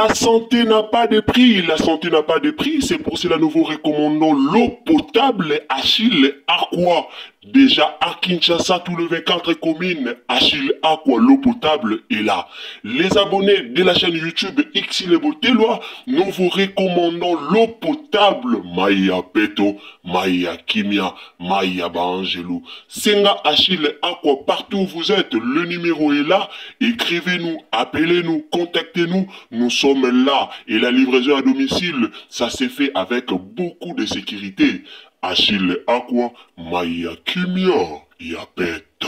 La santé n'a pas de prix, la santé n'a pas de prix, c'est pour cela nous vous recommandons l'eau potable Achille Aqua. Déjà à Kinshasa, tous les 24 communes, Achille Aqua, l'eau potable est là. Les abonnés de la chaîne YouTube Xile Botelwa, nous vous recommandons l'eau potable Maya Peto, Maya Kimia, Maya Bangelou. Senga Achille Aqua, partout où vous êtes, le numéro est là. Écrivez-nous, appelez-nous, contactez-nous, nous sommes là. Et la livraison à domicile, ça s'est fait avec beaucoup de sécurité. Achille Aqua, Maya Kimia, Yapeto.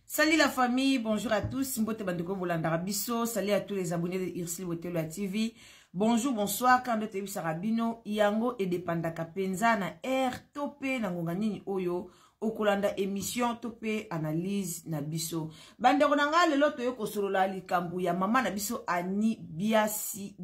Salut la famille, bonjour à tous. Mbote bandeko bolandara biso. Salut à tous les abonnés de Xile Botelwa TV. Bonjour, bonsoir. Quand te bisarabino, yango et depandaka penza na air topé na ngonganini oyo. Okolanda émission topé analyse na biso. Bandeko nanga lelo toyo kosolola likambu ya mama na biso Annie Biasi.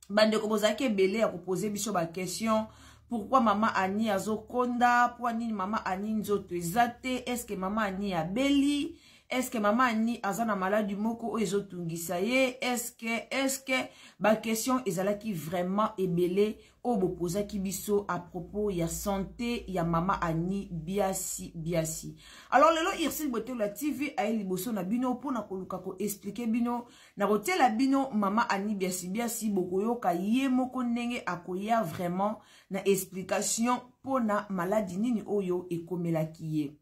Bandeko bozake belé à poser biso ba question. Pourquoi maman Annie azokonda? Pourquoi nini maman Annie nzoto ezate? Est-ce que maman Annie a beli? Est-ce que maman Annie azana malade moko o ezotungisa ye? Est-ce que ba question ezalaki vraiment ebele o bopoza ki biso à propos ya santé ya maman Annie Biasi. Alors lelo Xile Botelwa TV a liboso na bino pona koluka ko expliquer bino na rotela bino maman Annie Biasi bokoyoka ye moko ndenge akoya vraiment na explication pona maladie nini oyo ekomelaki ye.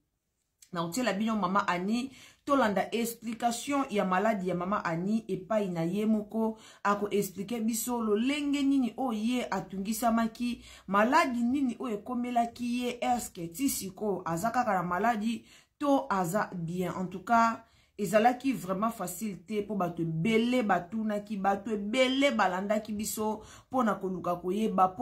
Na rotela bino maman Annie tolanda explication ya maladie ya mama Annie epai na ye moko ako expliquer biso lolenge nini oye atungisamaki maladie nini oye komelaki ye eske tisiko azakaka na maladie to aza bien. En tout cas ezalaki vraiment facilité pour bato belé batunaki bato belé balandaki biso pona koluka koyeba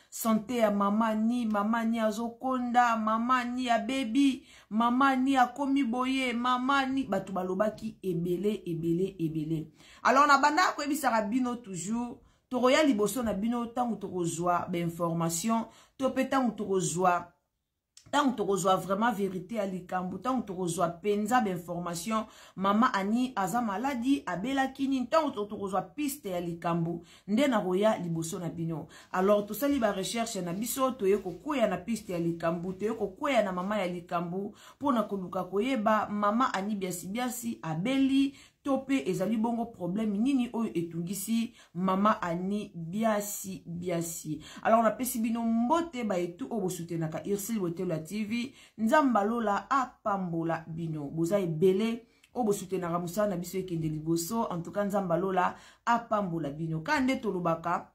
santé ya mama ni azokonda mama ni ya baby mama ni akomi boye mama ni bato balobaki ebele. Alors na banda ko ebisaka bino toujours toroya liboso na bino tangu tokozwa ba information to petangu tokozwa tant que tu vraiment vérité à likambu, tant que tu penza d'information, maman Annie aza maladie, abela kini, tant que tu piste à likambu, nde na roya liboso na bino. Alors tout ça liba recherche na biso, to yeko koya na piste à likambu, to yeko koya na mama ya likambu, pour na koluka koyeba, maman Annie Biasi abeli, topé ezali bongo problème nini oyo etungisi mama Annie Biasi. Alors on a pesi bino mbote ba etu obo soutenaka Xile Botelwa TV nzambalola apambola bino boza ebele obo soutenaka musala na biso ekende liboso. En tout cas nzambalola apambola bino kande tolobaka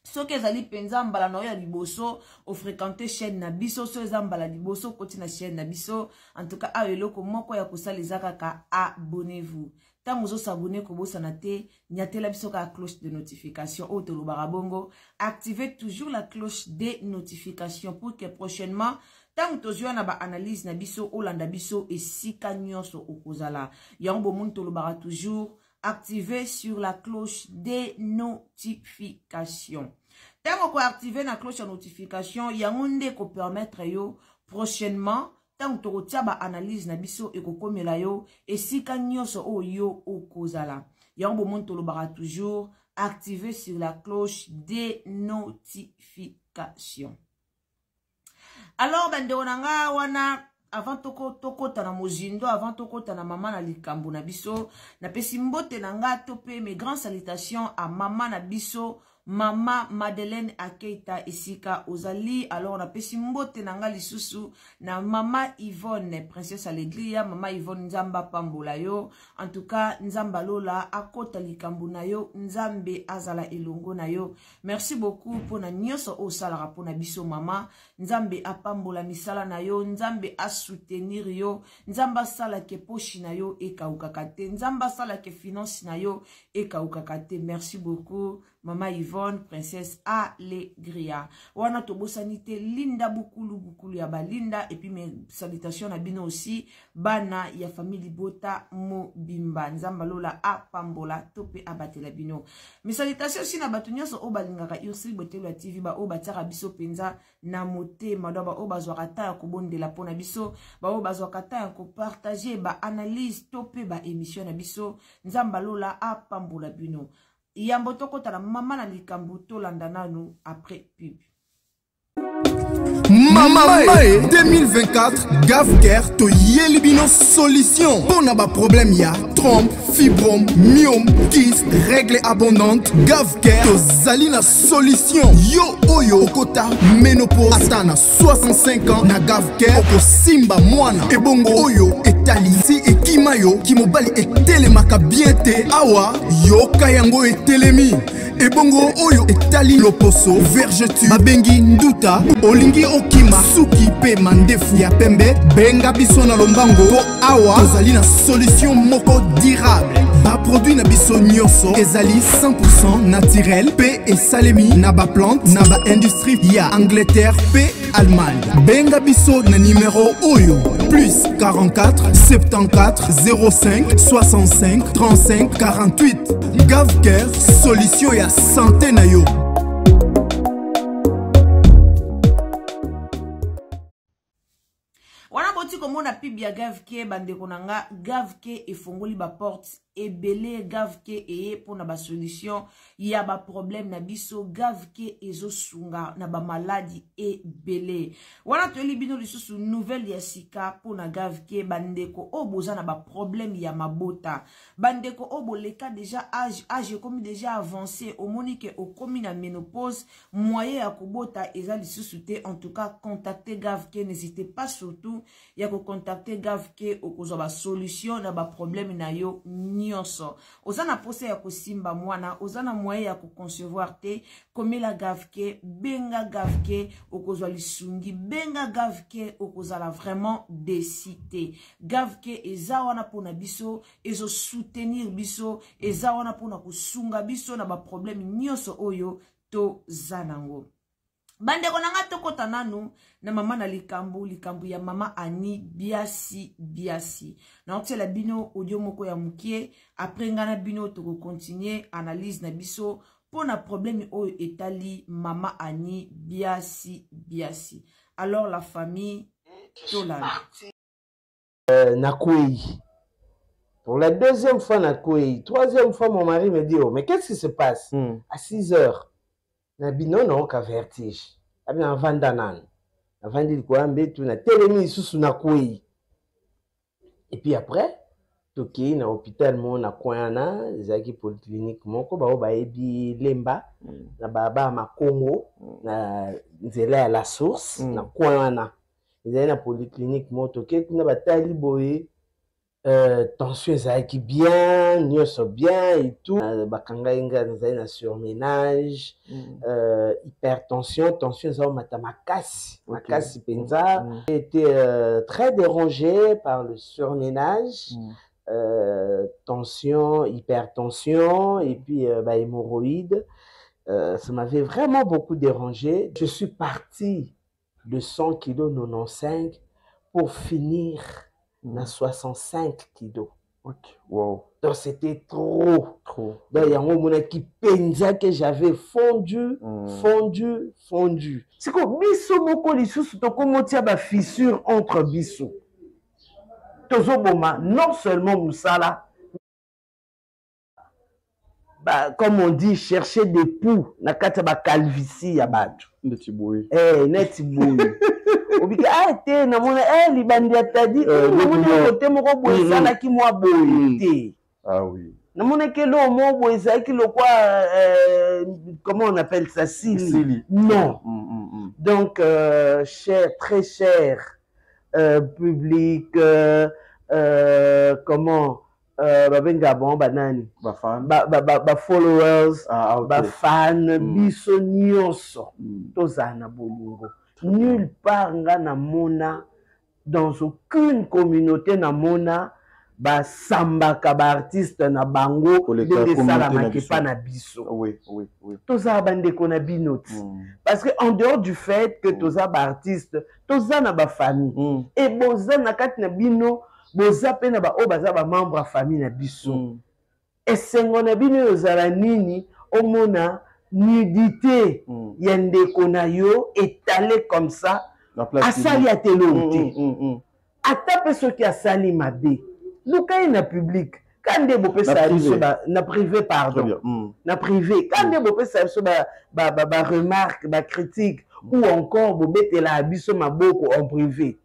soki ezali penza mbala na oya liboso o fréquenter chaîne na biso so ezambala liboso koti na chaîne na biso. En tout cas ayo eloko moko ya kosala ezaka ka abonnez-vous. Tant que vous abonnez ko bosana te nyatela biso ka cloche de notification o tolobaka bongo. Activez toujours la cloche de notification pour que prochainement tant que tu na ba analyse na biso olanda biso esika nyonso okozala. Yango bomuntu tolobaka toujours activez sur la cloche de notification. Tant que activer la cloche de notification yango nde ko permettre yo prochainement tant que tu ba analyse na biso ekokomela yo esika nyonso oyo okozala. Yango bomuntu tolobaka toujours activer sur la cloche de notification. Alors bande onanga wana avant toko tana mozindo avant toko tana maman na likambo na biso na pesi mbote nanga topé mes grandes salutations à maman na biso Mama Madeleine Akeita Esika Ozali. Alors on a pesi mbote nanga lisusu na mama Yvonne princesse Alegria, mama Yvonne Nzamba pambola yo. En tout cas Nzamba lola akota likambu na yo, Nzambe azala elongo na yo. Merci beaucoup pour na nyoso osala pour na biso mama. Nzambe apambola misala na yo, Nzambe a soutenir yo, Nzamba sala ke poshi na yo eka ukakate, Nzamba sala ke finance na yo eka ukakate. Merci beaucoup. Maman Yvonne, Princesse Allegria. Wana tobosanite Linda Bukulu ya Balinda. Et puis mes salutations à bino aussi. Bana ya famille Bota Mobimba. Nzambalola Apambola Tope Abatela bino. Mes salutations aussi na batunyo so obalingaka Ursil Botelo TV ba obatara biso penza na mote madoba obazwakata ya kobondela pona biso ba obazwakata ya kopartager ba analyse tope ba émission na biso nzambalola apambola bino yambo tokota na mama na likambo tolanda nanu après pub. Mama 2024 Gavker to Yelibino solution. Pour n'aba problème ya trompe, fibrome, myome, kyste, règle abondante. Gavker to Zalina solution. Yo oyo okota ménopause atana 65 ans na Gavker oko simba mwana. Ebongo oyo etali si ekimayo kimobali etelemaka bien te awa yo kayango etelemi. Ebongo oyo etali loposo vergeture babengi nduta olingi okima suki pe mandefu ya pembe benga biso na lombango po awa tozali na solution moko durable ba produit na biso nyonso ezali 100% naturel pe esalemi na ba plante na ba industrie ya Angleterre pe Allemagne. Benga biso na numéro oyo plus 44 74 05 65 35 48. Gavker solution ya santé na yo. Wana boti komona pibi ya Gavke bandeko nanga Gavke efongoli ba porte ebele Gavke eye pona ba solution ya ba problème na biso Gavke ezo sunga na ba maladie ebele. Wana to libino lisusu nouvelle ya sika pona Gavke bandeko oboza na ba problème ya mabota. Bandeko oboleka déjà âge comme déjà avancé omonique okomi na ménopause moyen ya kobota eza lisusu te. En tout cas contactez Gavke, n'hésitez pas surtout ya ko contacter Gavke okozwa ba solution na ba problème na yo nyonso. Ozana pose ya kosimba mwana, ozana moyen ya ko concevoir te, komela Gavke, benga Gavke okozwa lisungi, benga Gavke okozala vraiment décité. Gavke eza wana pona biso, ezo soutenir biso, eza wana pona kosunga biso na ba problème nyonso oyo to zanango. Bandeko nanga tokota nanu na mama na likambo ya mama Ani biasi na otela bino audio moko ya mukie après ngana bino toko continuer analyse na biso pona problème oyo etali mama Ani biasi. Alors la famille Tolala Nakoui. Pour la deuxième fois Nakoui, troisième fois mon mari me dit oh mais qu'est-ce qui se passe à 6 heures. Nabino non ka vertige. Abi na vandanan. Na vandi ko ambe tu na telemi susu na koi. Et puis après, toki na hôpital mon na koana, ezaki polyclinique moko ba ba ebi lemba na baba makongo na nzela ya la source na koana. Ezali na polyclinique mo toki kuna batali boye tension ezalaki bien, nyonso bien et tout. Bakanga inga nzali na surménage, hypertension, tension ezali mata makasi penza. J'ai été très dérangé par le surménage, tension, hypertension et puis hémorroïdes. Ça m'avait vraiment beaucoup dérangé. Je suis parti de 100 kg 95 pour finir na 65 kilos. Okay. Wow. Donc c'était trop. Donc il y a un moment qui pensa que j'avais fondu. C'est comme biso moko lisusu to komotia ba fissure entre biso. Tozo boma non seulement musala. Bah, comme on dit, chercher des poux na kata ba calvitie ya bato. Neti boy. Neti boy. Obika te na mona libandi atadi na mona côté moko boy sala ki moi boy te. Ah oui. Na mona ke lo mo boy sala ki lo quoi comment on appelle ça sili. Non. Donc cher, très cher public comment babenga bon banani Ba fan. Ba followers, okay. Ba fan biso nyonso tozana bolingo. Nulle part nga na mona, dans aucune communauté na mona basambaka baartiste na bango ndenge esalamaki mpa na biso. Toza bandeko na bino ti. Parce que en dehors du fait que toza baartiste, toza na bafamille. Et boza na kati na bino, boza pe na baoyo baza bamembre ya famille na biso. Esengo na bino yozala nini omona nudité ya ndeko na yo étalé comme ça asali atelo te. Ata pe soki asali mabe. Luka na public. Quand des beaux na privé, pardon. Na privé. Quand des beaux ba remarque, ba critique, ou encore bobete la abiso maboko en privé.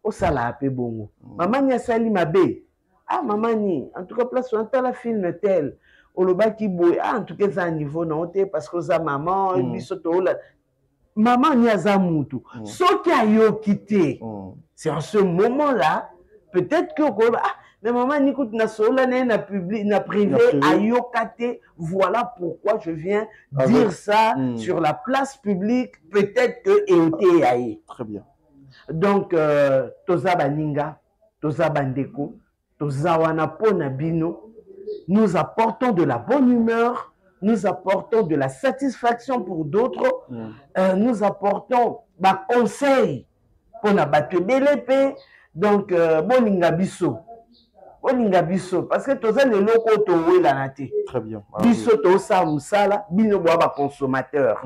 O sala ape bongo. Maman ni asali mabe. Ah maman ni, en tout cas place on la film tel. Oloba ki boy, ah en tout cas ça niveau non te parce que ça maman biso to la. Maman ni azamutu. Soki ayo quitté. C'est en ce moment-là, peut-être que ah mais maman n'écoute na sola na public na privé ayokate, voilà pourquoi je viens dire ça sur la place publique, peut-être que éoté aye. Très bien. Donc toza baninga, toza bandeko, toza wana pona bino, nous apportons de la bonne humeur, nous apportons de la satisfaction pour d'autres, nous apportons ba conseil pona bato belepe, donc boninga biso. Olinga biso parce que toza le loko to wela na te. Très bien. Biso to sa musala bino bo ba consommateur.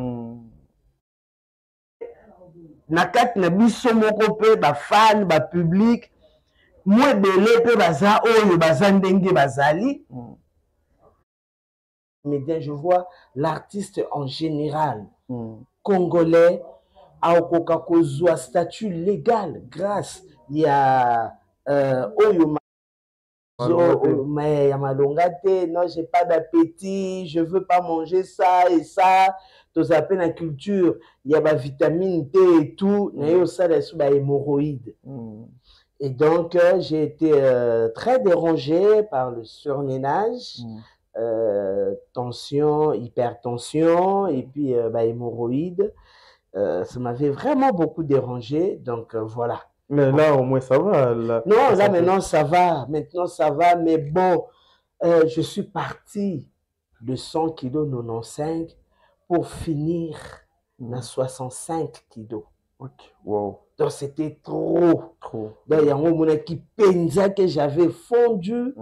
Na kat na biso moko pe ba fan ba public moi belé pe baza oyo baza ndenge bazali. Mais bien je vois l'artiste en général congolais a okoka kozwa statut légal grâce ya oyo mais non, j'ai pas d'appétit, je veux pas manger ça et ça. Tous à peine la culture, il y a ma vitamine D et tout, mais ça c'est des hémorroïdes. Et donc j'ai été très dérangé par le surménage, tension, hypertension et puis hémorroïdes. Ça m'avait vraiment beaucoup dérangé, donc voilà. Mais là, au moins, ça va. Là, non, là, maintenant, ça va. Maintenant, ça va. Mais bon, je suis parti de 100 kg 95 pour finir à 65 kg. Okay. Wow. Donc, c'était trop. Donc, il y a un moment qui pensait que j'avais fondu.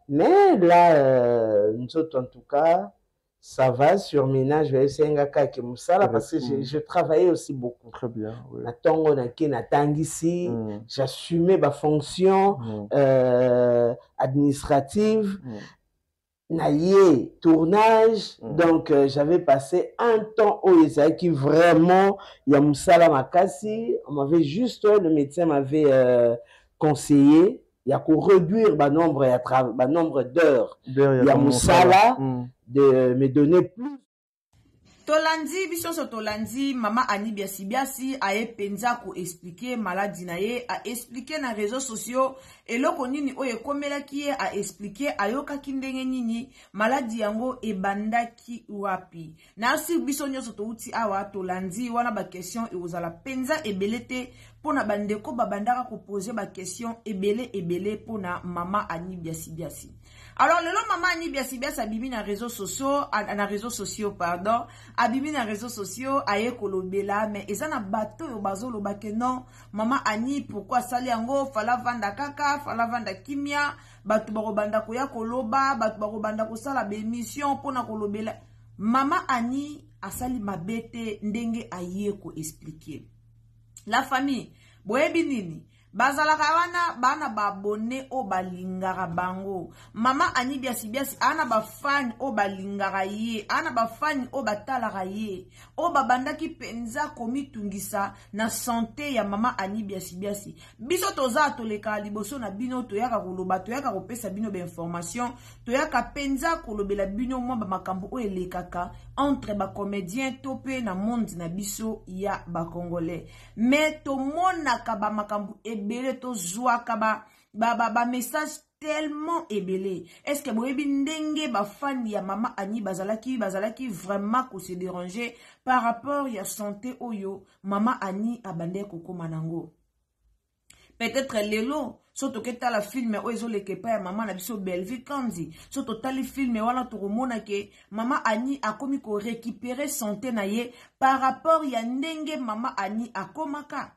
Mais là, nous autres, en tout cas, ça va sur ménage, je vais essayer parce que je travaillais aussi beaucoup. Très bien. Oui. J'assumais ma fonction administrative, tournage. Donc, j'avais passé un temps au Isaïe qui vraiment, il y a Moussala Makasi, on m'avait juste, le médecin m'avait conseillé, il y a qu'au réduire le nombre d'heures. Il y a Moussala. De me donner plus. Tolandi, biso Tolandi, maman Annie Biasi a penza ko expliquer maladie na ye, a expliquer na réseaux sociaux, et loko nini oye komela ki a expliquer ayoka kindenge nini maladie yango e bandaki wapi. Na si biso nyoso to uti awa Tolandi wana ba question e ozala penza ebelete pona bandeko babandaka ko poser ba question ebele pona maman Annie Biasi. Alors, le maman Annie Biasi abimi na réseaux sociaux, pardon, abimi na réseaux sociaux, aye kolobela, mais ezana bato yo bazo lobake non, maman Annie, pourquoi sali yango, fala vanda kaka, fala vanda kimia, bato baro banda koya koloba, bato baro banda kosala bémission, pona kolobela. Maman Annie asali mabete ndenge aye ko expliquer. La famille, boyebi nini? Bazalaka wana bana babone o balingara bango. Mama Annie Biasi ana ba fan o balingara ye, ana ba fan o batalaka ye. O babandaki penza komitungisa na santé ya mama Annie Biasi. Biso toza toleka liboso na bino toyaka koloba, toyaka kopesa bino ba information, toyaka penza kolobela bino mwa ba makambo o elekaka entre ba comédien topé na monde na biso ya ba congolais. Mais to monaka ba makambo ebele to zwaka ba message tellement ebele. Est-ce que boyebi ndenge ba fan ya mama Annie bazalaki vraiment ko se déranger par rapport ya santé oyo mama Annie abande kokoma nango. peut-être lelo soto keta la film o ezoleke pa ya mama na biso Belleville Kandi soto tali film wana tokomona ke mama Annie akomi ko récupérer santé na ye par rapport ya ndenge mama Annie akomaka.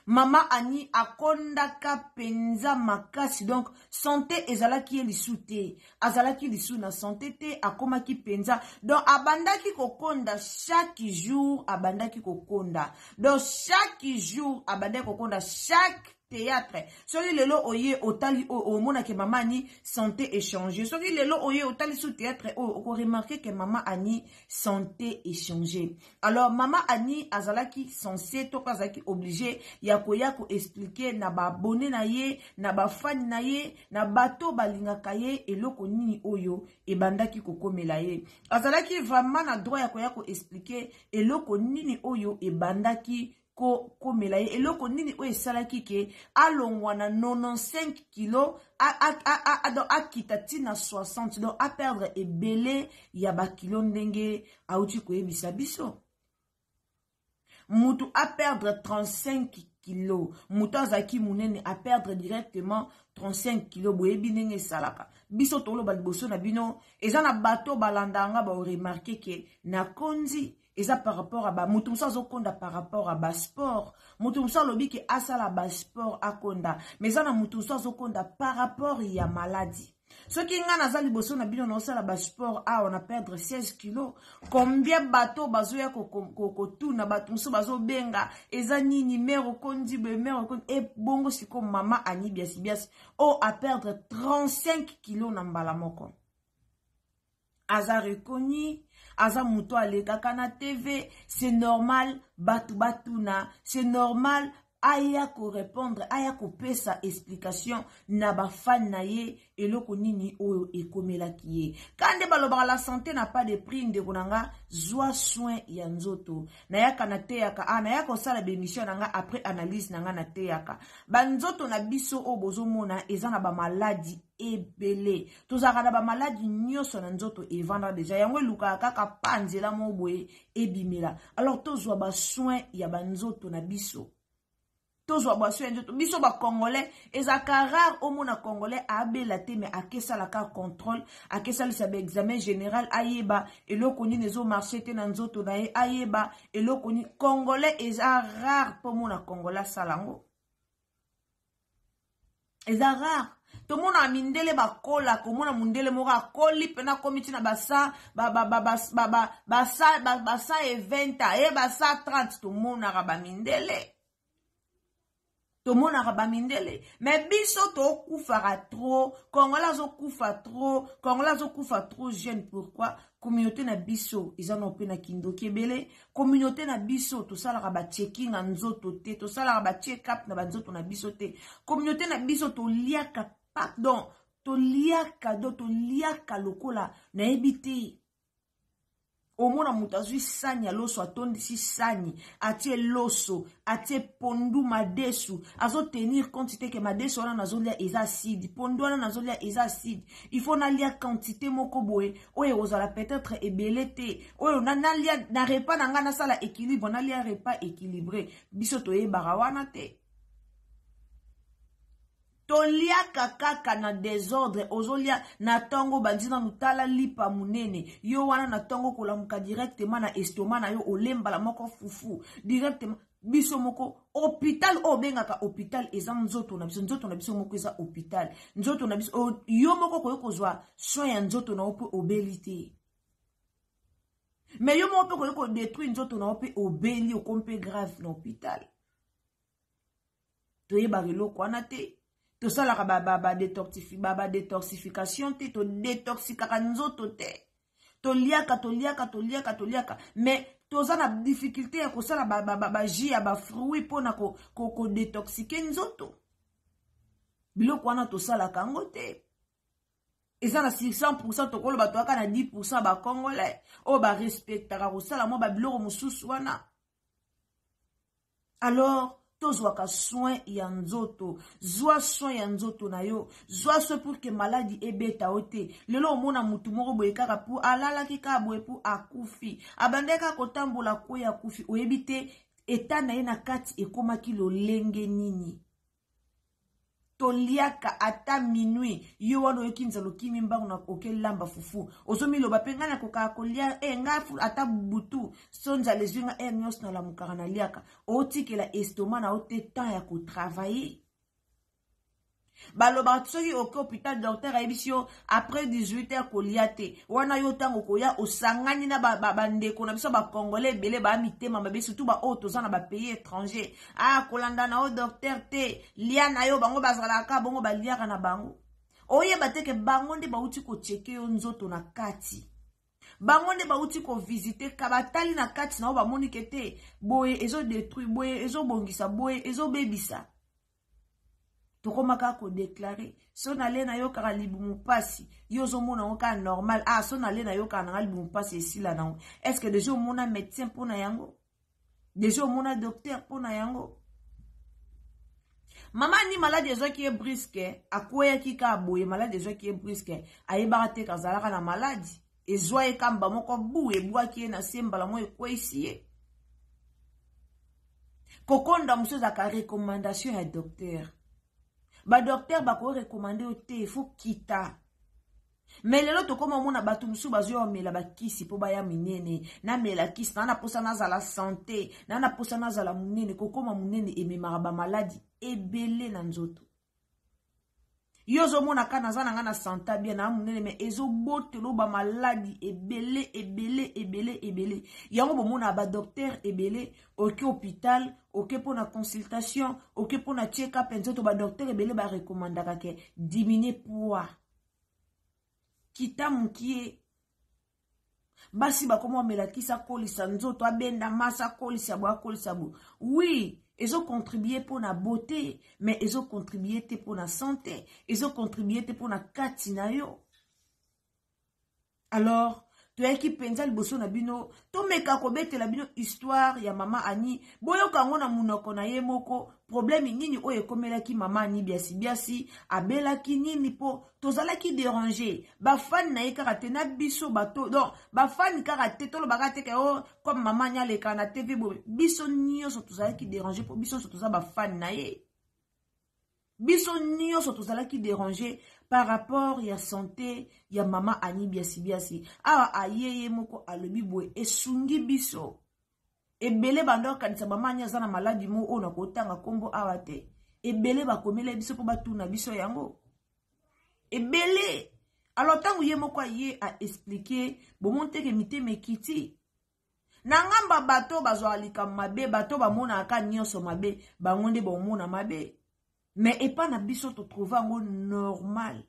Mama Annie akondaka penza makasi donc santé ezalaki lisu te azalaki lisu na santé te akomaki penza donc abandaki kokonda chaque jour abandaki kokonda donc chaque jour abandaki kokonda chaque théâtre soki lelo oye otali omona ke mama Annie santé échangé soki lelo oye otali sous théâtre o remarquer que mama Annie santé échangé alors mama Annie azalaki censé to azalaki obligé ya koya ko expliquer na ba abonné na ye na ba fan na ye na bato balingaka ye eloko nini oyo ebandaki kokomela ye azalaki vraiment na droit ya koya ko expliquer eloko nini oyo ebandaki komela ye eloko nini oyo esalaki ke alongwa na 95 kilo akita tina 60 donc a perdre ebele ya bakilo ndenge auti koyebisa biso mutu a perdre 35 kilos mutu azaki munene a perdre directement 35 kilos boyebi ndenge esalaka biso toloba liboso na bino eza na bato balandanga ba remarquer ke na konzi eza par rapport à ba mutu musa zokonda par rapport à ba sport mutu musa lobi ke asala ba sport akonda mais eza na mutu musa zokonda par rapport ya maladie soki nga naza liboso na bino na osala ba sport on a perdre 16 kilos combien bato bazoya kokotuna bato musu bazobenga eza nini mère okondi be mère okondi e bongo siko mama Annie biasi a perdre 35 kilos na mbala moko aza reconnu aza muto alekaka na TV c'est normal batuna c'est normal aya ko répondre aya ko pesa explication na ba fan na ye eloko nini oyo ekomelaki ye kande balobaka la santé n'a pas de prix ndeko nanga zwa soin ya nzoto na yaka na teyaka na yaka osala bémission nanga après analyse nanga na teyaka banzoto na biso o bozomona eza na ba maladie ebele tozaka na ba maladie nyonso na nzoto evanda déjà yango luka kaka panzela mo boye ebimela alors tozwa ba soin ya banzoto na biso tozwa boisson nzoto biso ba congolais ezaka rare omona congolais abela te mais akesa la ka contrôle akesa le sabe examen général ayeba eloko ni nezo marché te na nzoto na ye ayeba eloko ni congolais eza rare pomona congolais salango eza rare to mona mindele bakola komona mundele moko akoli pena komiti na basa basa eventa e basa 30 to mona ba mindele to mona ba mindele mais biso to kufara trop Congolais zo kufa trop jeune pourquoi communauté na biso izana opena kindoki ebele communauté na biso to sala ba checking nzoto te to sala ba check up na banzoto na biso te communauté na biso to liaka pardon to liaka lokola na ebite omona mutazui sani loso atondisi sani atie loso atie pondu madesu azo tenir quantité que madesu wana nazolia eza acide pondu wana nazolia eza acide il faut na lia quantité moko boye oyo ozala peut-être ebele te oyo na lia na repas na nga na sala équilibre na lia repas équilibré biso toyebaka wana te toliaka kaka na désordre ozolia na tongo bandina mutala lipa munene yo wana na tongo kolamuka directement na estomac na yo olemba la moko fufu directement biso moko hôpital bengaka hôpital eza nzoto na biso moko eza hôpital nzoto na biso yo moko koyo kozwa soin ya nzoto na opo obelité mais yo moko koyo ko détruire nzoto na opo obeli okompe grave na hôpital toyeba reloko wana te to sala ba détoxification te to détoxikaka nzoto te to liaka mais toza na difficulté ya kosala ba jus ya ba fruit pona ko détoxiquer nzoto biloko wana to sala kango te eza na 100% to kolo bato aka na 10% ba congolais o ba respectaka kosala mo ba biloko mususu wana alors tozwaka soin ya nzoto zwa soin ya nzoto na yo zwa soin pour que maladie ebeta ote lelo omona mutu moko boye kaka pour alalaki kaka boye pour akufi abandeka kotambola ko ya kufi oyebi te eta na ye na kati ekomaki lolenge nini toliaka ata minuit yo wana oyoki nzala okimi mbangu na okelamba fufu ozomiloba mpe ngai nakokaa kolia nga ata butu so nzala ezwi nga nyonso nalamukaka naliaka otikela estoma na ote temps ya kotravailler baloba soki oke hôpital docteur ayebisi yo après 18h kolia te wana yo ntango koya osangani na bandeko na biso bakongolais ebele bamitema mabe surtout baoyo toza na bapays étranger kolanda na o docteur te lia na yo bango bazalaka bongo baliaka na bango oyeba teke bango nde bauti kocheke yo nzoto na kati bango nde bauti kovisite kabatali na kati na yo bamonike te boye ezodétruire boye ezobongisa boye ezobebisa tokomaka kodeklare so nale na yo kaka libumu pasi yo ozomona yango kaka normal so nale na yo kaka nanga libumu pasi esila nango est-ce que déjà omona médecin mpona yango déjà omona docteur mpona yango mama ni malade ezwaki ye briske akweyaki kaka boye malade ezwaki ye briske ayebaka te kazalaka na maladi ezwa ye kamba moko bu ebwaki ye na se mbala mo ekweyisi ye kokonda mosu ezaka recommandation ya docteur ba docteur bako recommandé au te faut kita mais lelo to koma mona batu musu bazo omela bakisi po baya minene na mela kisi na posa na za la santé na posa na za la munene kokoma munene ememaka ba maladie ebele na nzoto yozo mona kana za na ngana santa bien na munene mais ezo botelo ba maladie ebele yango bomona ba docteur ebele oke hôpital oke pona consultation oke pona check up nzoto ba docteur ebele ba recommandaka ke diminuer poids kita mukie basi bakoma melakisa kolisa nzoto abenda masa kolisa bo oui ezo contribuer pour la beauté mais ezo contribuer te pour la santé ezo contribuer te pour la kati na yo alors toyaki penza liboso na bino tomeka kobetela bino histoire ya mama Ani boyoka ngo na munoko na ye moko problème nini oyo ekomelaki mama Ani biasi abelaki nini po tozalaki déranger ba fan na ye kaka te na biso bato donc ba fan kaka te tolo bakate ke comme mama Ani aleka na TV biso nyonso tozalaki déranger po biso toza ba fan na ye biso nyonso tozalaki déranger par rapport ya santé ya mama Ani biasi awa ayeye moko alobi boye esungi biso ebele bando kanisa mama Ani aza na maladi mo ona kotanga kombo awa te ebele bakomela biso po batuna biso yango ebele alors tangu ye moko ye a expliquer bomonte ke mitema ekiti na ngamba bato bazwalika mabe bato bamona aka nyonso mabe bangonde bomona mabe mais et pas na biso to trouver ngo normal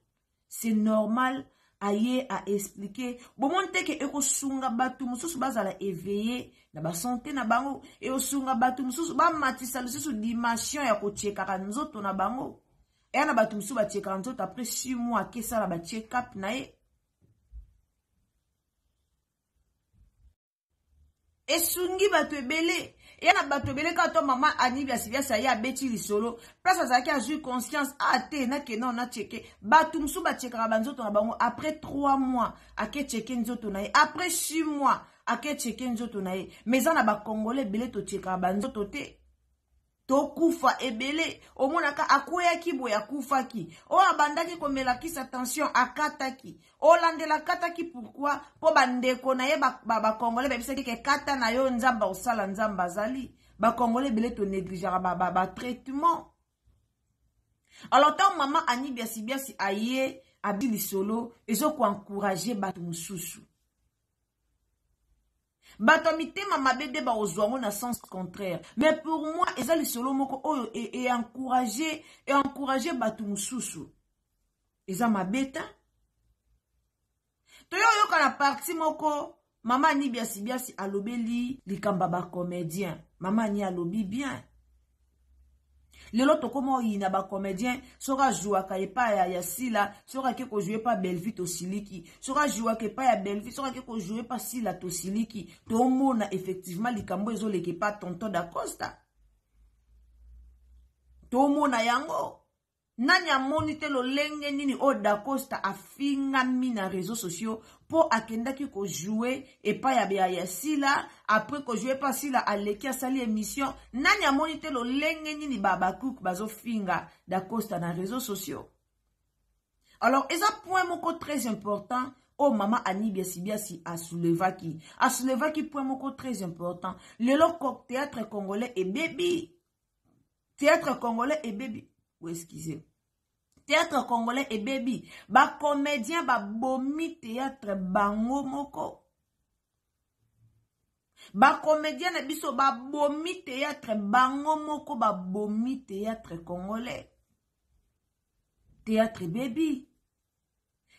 c'est normal aye à expliquer bon monte ke eko sunga batu mususu bazala éveillé na ba santé na bango e osunga batu mususu ba matisa lususu dimension ya ko cheka nzoto na bango e na batu mususu ba cheka nzoto après 6 mois ke sala ba check up na ye esungi bato ebele yana bato ebele ka to mama Ani biasi ya beti lisolo place azaki azui conscience te na ke non na cheke bato musu ba cheka banzoto na bango après 3 mois ake cheke nzoto na ye après 6 mois ake cheke nzoto na ye mais na ba congolais ebele to cheka banzoto te to kufa ebele omonaka akweyaki boye akufaki o abandaki komelakisa tension akataki olandela kataki pourquoi po bandeko na ye ba congolais bebisaki ke kata na yo nzamba osala nzamba azali ba congolais ebele to négligeara ba traitement alors tant mama Ani biasi aye abili solo ezo ko encourager bato mususu bato mitema mabede ba ozwango na sens contraire mais pour moi ezali solo moko oyo et encourager bato mususu eza mabeta to yo kana parti moko mama Ani biasi alobeli likamba ba comédien mama Ani alobi bien lelo to komo yina ba comédien soka jouaka epa ya Sila soka ke ko jouer pas Belleville to Siliki soka jouaka epa ya Belleville soka ke ko jouer pas Sila to Siliki to mona effectivement likambo ezoleke pas tonton da Costa to mona yango Nani amoni te lolenge nini o Da Costa afingami na réseaux sociaux po akendaki ko jouer et pas ya sila après ko jouer pas sila aleki asali émission. Nani amoni te lolenge nini babakouk bazo finga Da Costa na réseaux sociaux. Alors, et ça point moko très important. Oh, maman Annie Biasi a soulevaki. A soulevaki point moko très important. Le loco théâtre congolais et baby. Théâtre congolais et baby. Ou excusez. Théâtre congolais et baby. Ba comédien ba bomi théâtre bango moko. Ba comédien na biso ba bomi théâtre bango moko ba bomi théâtre congolais. Théâtre baby.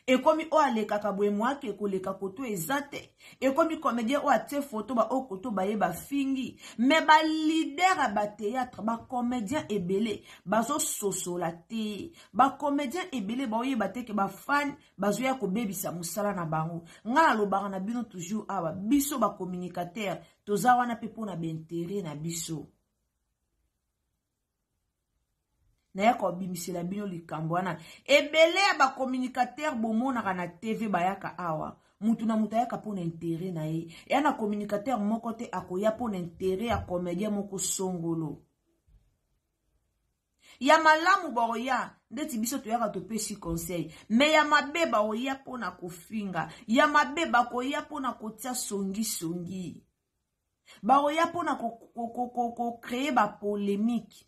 Et comme o aleka kabwe moi ke koleka koto ezate. Et comme comédien o ate photo ba o koto ba ye ba fingi. Mais ba leader ba théâtre ba comédien ebele bazo soso la te. Ba comédien ebele ba oye ba te ke ba fan bazo ya ko bebisa musala na bango. Ngala lo ba na bino toujours awa biso ba communicateur toza wana pe pona ba intérêt na biso. Na yako bimisela bino likambo wana ebele ya ba communicateur bomona na TV bayaka awa mutu na mutu yaka pona intérêt na ye ya na communicateur moko te akoya pona intérêt ya comédien moko songolo ya malamu ba oya ndeti biso to yaka topesi conseil mais ya mabeba oya pona kofinga ya mabeba koya pona kotia songi ba oya pona ko créer ba polémique.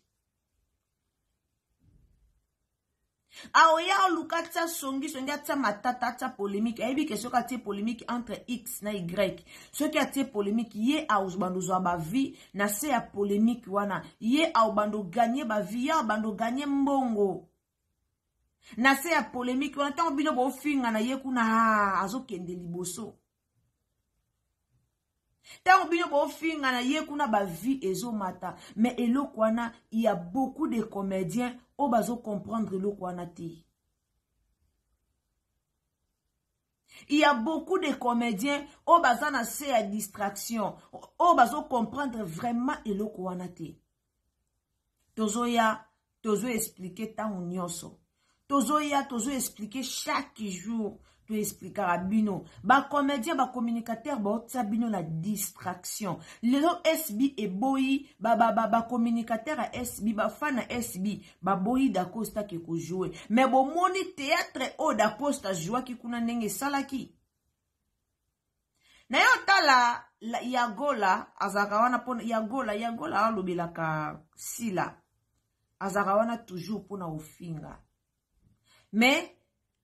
Aoya lukata songi ata matata ata polémique. Aibi que ce qui polémique entre X na Y. Ce qui a été polémique ye a bando zo ba vie na se ya polémique wana. Ye a bando gagner ba vie ya bando gagner mbongo. Na se ya polémique wana tant bino bo finga na ye kuna azo kende liboso. Tant bino bo finga na ye kuna ba vie ezo mata. Mais eloko wana il y a beaucoup de comédiens o bazo comprendre le kwanati. Il y a beaucoup de comédiens o bazana se à distraction. O bazo comprendre vraiment le kwanati. Tozo expliquer ta nyonso. Tozo expliquer chaque jour. To expliquer à bino. Ba comédien, ba communicateur, ba otsa bino la distraction. Lelo SB et boy, ba communicateur a SB, ba fan a SB, ba boy Da Costa qui ko jouer. Mais bon moni théâtre o Da Costa joie qui kuna nenge salaki. Na yo tala la Yagola azakawana pona Yagola alobelaka sila. Azakawana toujours pona ofinga. Mais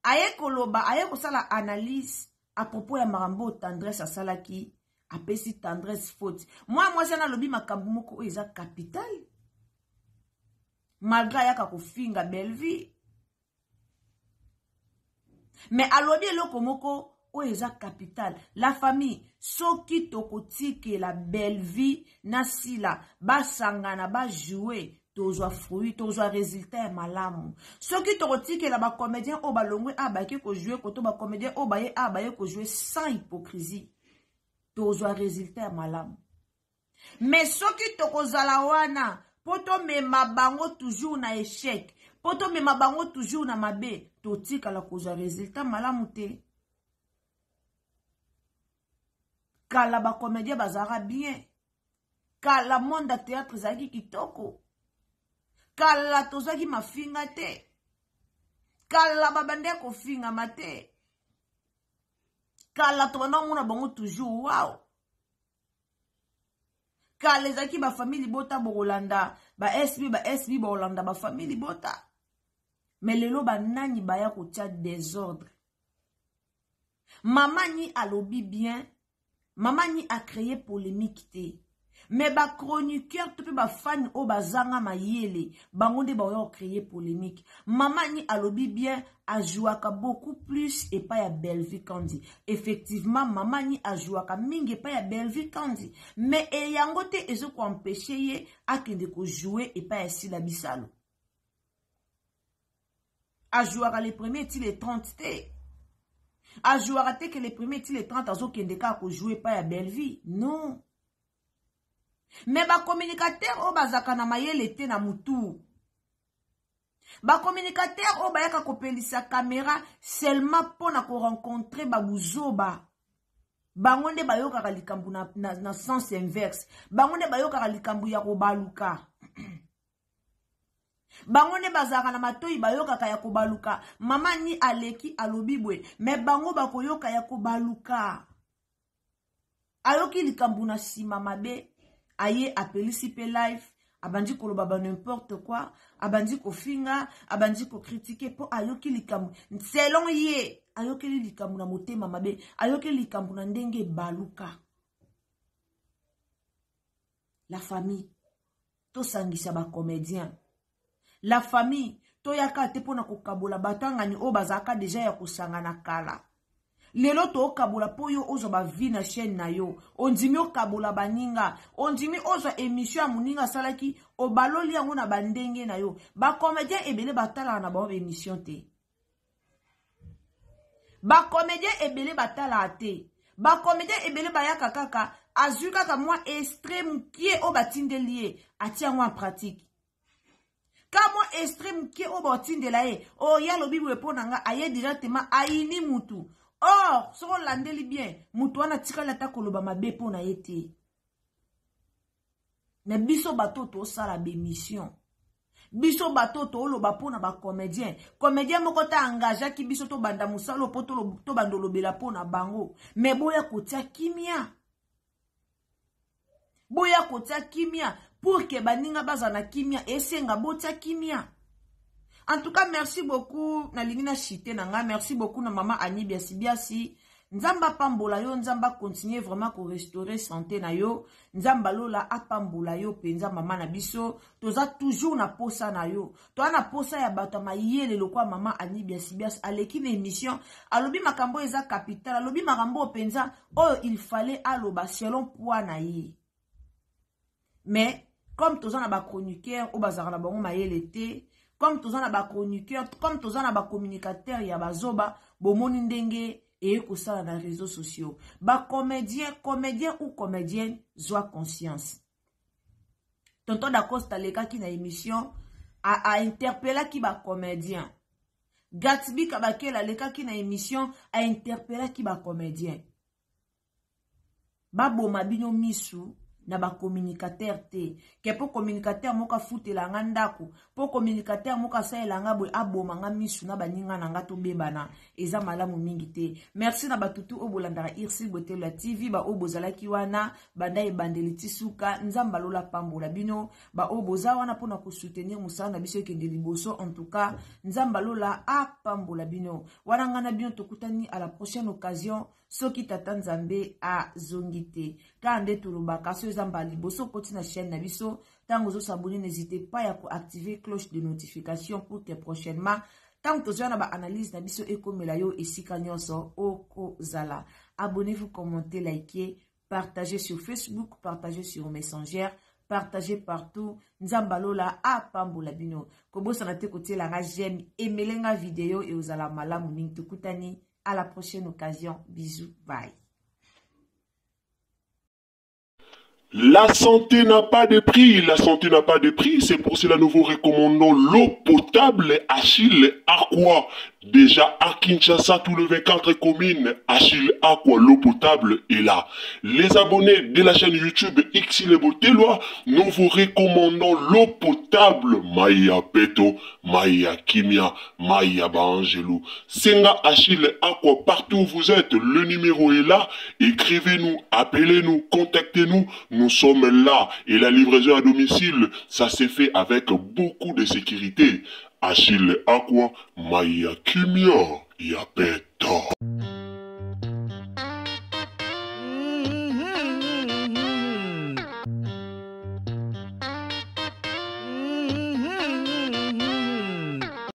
aye koloba, aye kosala analyse à propos ya marambo tendresse à salaki, apesi tendresse faute. Moi sana lobi makambu moko eza capital. Malgré yaka kofinga belle vie. Mais alobi eloko moko o eza capital. La famille, soki tokotike la belle vie na sila, ba sangana ba jouer. Tozo fruit, tozo résultat malamu. Ce qui te que la ba comédien o balongwe abaki ko jouer koto ba comédien o baye abaye ko jouer sans hypocrisie. Tozo résultat malamu. Mais ce qui te kozala wana poto me mabango toujours na échec. Poto me mabango toujours na mabe. Totika la kozo résultat malamu te. Kala ba comédien bazara bien. Kala monde de théâtre zaki kitoko. Kala tozaki mafinga te. Kala babande ko finga mate. Kala tona mona bango toujours wow. Kala zaki ba famille bota bolanda, ba SB ba Holanda ba famille bota. Mais lelo ba nani ba ya ko tia désordre. Maman ni alobi bien, maman ni a créé polémique te. Mais ba chroniqueur tout ba fan o bazanga mayele bangonde ba yo créer polémique. Maman ni alobi bien a jouaka beaucoup plus et pas ya Bellevue Kandi. Effectivement maman ni a jouaka mingi pas ya Bellevue Kandi. Mais e yangote ezo ko empêcher ye akende ko jouer et pas ya Sila Bisalo. A jouaka les premiers ti les 30 te. A jouaka te que les premiers ti les 30 azo kende ka ko jouer pas ya Bellevue. Non. Mais ba communicateur o bazaka na mayele te na mutu. Ba communicateur o bayaka kopelisa caméra seulement pona ko rencontrer ba buzoba. Bango nde bayokaka likambu na sens inverse. Bango nde bayokaka likambu ya kobaluka. Bango nde bazaka na matoi bayokaka ya kobaluka. Mama ni aleki alobibwe. Me bango bakoyoka ya kobaluka. Ayoki likambu na sima mabe. Aye apelisi pe live. Abandi koloba ba n'importe quoi. Abandi ko finga. Abandi ko critiquer. Po ayoki likambu. Selon ye. Ayoki likambu na motema mabe. Ayoki likambu na ndenge baluka. La famille. To sangisa ba comédien. La famille. To yaka te pona kokabola batanga ni o bazaka deja ya kusangana kala. Lelo to kabola po yo ozo ba vi na chaîne na yo. Ondimi o kabola baninga. Ondimi ozo émission ya muninga salaki. O baloli yango na bandenge na yo. Ba comédien ebele batala na ba émission te. Ba comédien ebele batala te. Ba comédien ebele bayaka kaka. Azuka ka moi extrême qui est au batinde lié. Atia moi en pratique. Kamo extrême qui est au batinde laé. Oh ya lobi weponanga aye directement aini mutu. Or, si on landeli bien, mutuana tika la ta koloba mabe po na yete. Mais biso bato to sala be mission. Biso bato to loba po na ba comédien. Comédien moko ta engagea ki biso to banda musalo po to bandolo bela po na bango. Mais boya kotia kimia. Boya kotia kimia pour que baninga bazana kimia esenga botia kimia. En tout cas, merci beaucoup na lingina chité nanga, merci beaucoup na maman Annie Biasi. Nzamba pambola yo, nzamba continuer vraiment ko restaurer santé na yo. Nzamba lola apambola yo penza maman na biso. Toza toujours na posa na yo. Toa na posa ya bato mayele lokwa maman Annie Biasi aleki na émission. Alobi makambo eza capital, alobi makambo penza oh il fallait aloba selon poids na ye. Mais comme toza na ba chroniqueur o bazara na bango mayele te. Comme tous en a ba chroniqueur, comme tous en a ba communicateur, ya ba zoba, bomoni ndenge et kosala na réseaux sociaux. Ba comédien ou comédienne, joie conscience. Tonton Dacosta leka ki na émission a interpellé ki ba comédien. Gatsby Kabakela leka ki na émission a interpellé ki ba comédien. Ba boma bino misu na ba communicateur te ke po communicateur moka futela ngandako po communicateur moka saelanga boy aboma nga misu na baninga na ngato bebana eza malamu mingi te. Merci na batutu obolandara Irsil Botelo TV ba obozalaki wana banda ebandeli tisuka nzamba lola pambola bino ba oboza wana pona ko soutenir musana biso kende liboso. En tout cas nzamba lola apambola bino wana ngana bino tokutani à la prochaine occasion. Soki tata nzambe a zongite kande tulubaka so zamba liboso koti na chaîne na biso tango zo s'abonner n'hésitez pas à activer cloche de notification pour que prochainement tant que na ba analyse na biso ekomela yo esika nyonso oko zala. Abonnez-vous, commentez, likez, partagez sur Facebook, partagez sur Messenger, partagez partout. Nzambalola apambola bino kobosa na te kote la j'aime emelenga vidéo et ozala malamu mingi tukutani. À la prochaine occasion. Bisous. Bye. La santé n'a pas de prix, la santé n'a pas de prix, c'est pour cela nous vous recommandons l'eau potable Achille Aqua. Déjà à Kinshasa, tout le 24 communes, Achille Aqua, l'eau potable est là. Les abonnés de la chaîne YouTube Irsil Boteloa, nous vous recommandons l'eau potable Maya Peto, Maya Kimia, Maya Bangelou. Senga Achille Aqua, partout où vous êtes, le numéro est là. Écrivez-nous, appelez-nous, contactez-nous. Nous sommes là et la livraison à domicile, ça s'est fait avec beaucoup de sécurité. Achille Aqua, Maya Kimia, Yapeto.